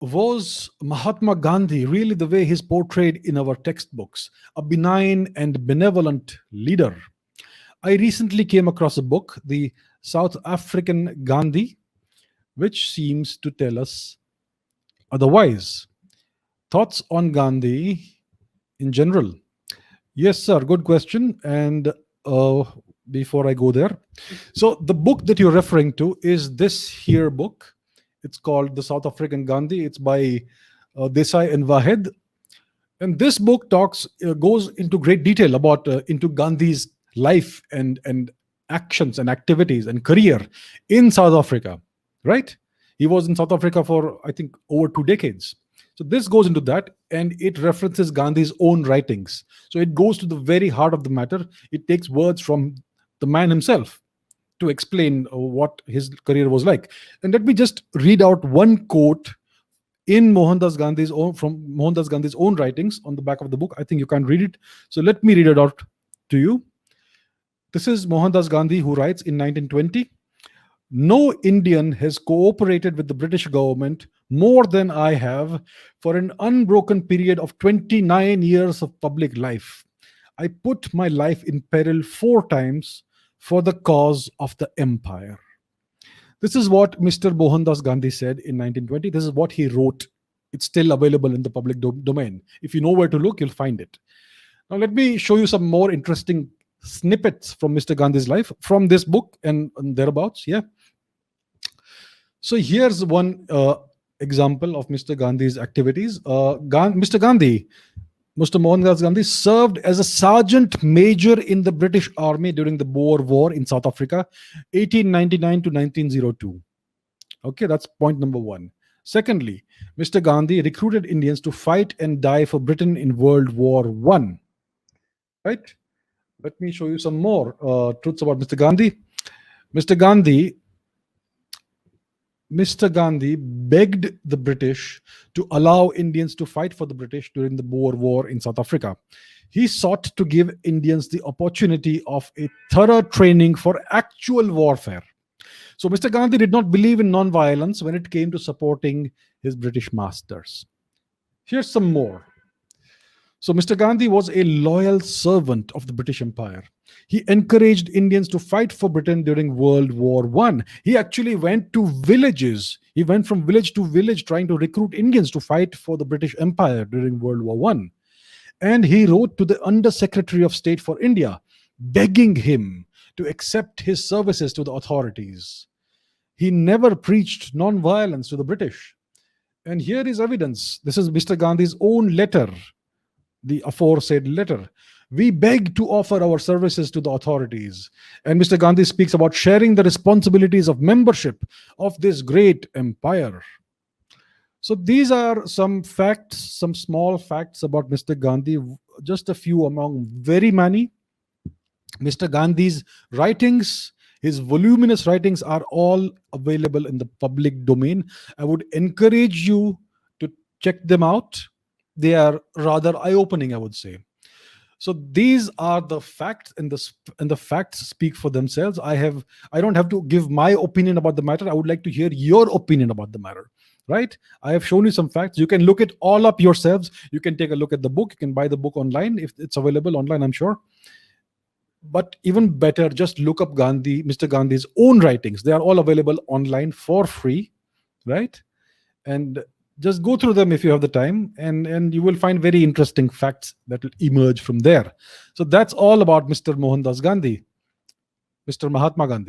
Was Mahatma Gandhi really the way he's portrayed in our textbooks? A benign and benevolent leader? I recently came across a book, The South African Gandhi, which seems to tell us otherwise. Thoughts on Gandhi in general? Yes, sir. Good question. And uh, before I go there, so the book that you're referring to is this here book. It's called The South African Gandhi. It's by Desai and Wahed. And this book talks goes into great detail about into Gandhi's life and actions and activities and career in South Africa. Right? He was in South Africa for I think over 2 decades. So this goes into that, and it references Gandhi's own writings. So it goes to the very heart of the matter. It takes words from the man himself to explain what his career was like. And let me just read out one quote in Mohandas Gandhi's own writings on the back of the book. I think you can read it. So let me read it out to you. This is Mohandas Gandhi who writes in 1920. No Indian has cooperated with the British government more than I have for an unbroken period of 29 years of public life. I put my life in peril 4 times for the cause of the empire. This is what Mr. Mohandas Gandhi said in 1920. This is what he wrote. It's still available in the public domain. If you know where to look, you'll find it. Now, let me show you some more interesting snippets from Mr. Gandhi's life from this book and thereabouts. Yeah. So here's one example of Mr. Gandhi's activities. Mr. Mohandas Gandhi served as a sergeant major in the British Army during the Boer War in South Africa, 1899 to 1902. Okay, that's point number one. Secondly, Mr. Gandhi recruited Indians to fight and die for Britain in World War I. Right? Let me show you some more truths about Mr. Gandhi. Mr. Gandhi Mr. Gandhi begged the British to allow Indians to fight for the British during the Boer War in South Africa. He sought to give Indians the opportunity of a thorough training for actual warfare. So Mr. Gandhi did not believe in non-violence when it came to supporting his British masters. Here's some more. So Mr. Gandhi was a loyal servant of the British Empire. He encouraged Indians to fight for Britain during World War I. He actually went to villages. He went from village to village trying to recruit Indians to fight for the British Empire during World War I. And he wrote to the Under Secretary of State for India, begging him to accept his services to the authorities. He never preached non-violence to the British. And here is evidence. This is Mr. Gandhi's own letter, the aforesaid letter. We beg to offer our services to the authorities. And Mr. Gandhi speaks about sharing the responsibilities of membership of this great empire. So these are some facts, some small facts about Mr. Gandhi, just a few among very many. Mr. Gandhi's writings, his voluminous writings, are all available in the public domain. I would encourage you to check them out. They are rather eye-opening, I would say. So these are the facts, and the facts speak for themselves. I don't have to give my opinion about the matter. I would like to hear your opinion about the matter. Right? I have shown you some facts. You can look it all up yourselves. You can take a look at the book. You can buy the book online if it's available online, I'm sure. But even better, just look up Mr. Gandhi's own writings. They are all available online for free, right? And just go through them if you have the time, and you will find very interesting facts that will emerge from there. So that's all about Mr. Mohandas Gandhi, Mr. Mahatma Gandhi.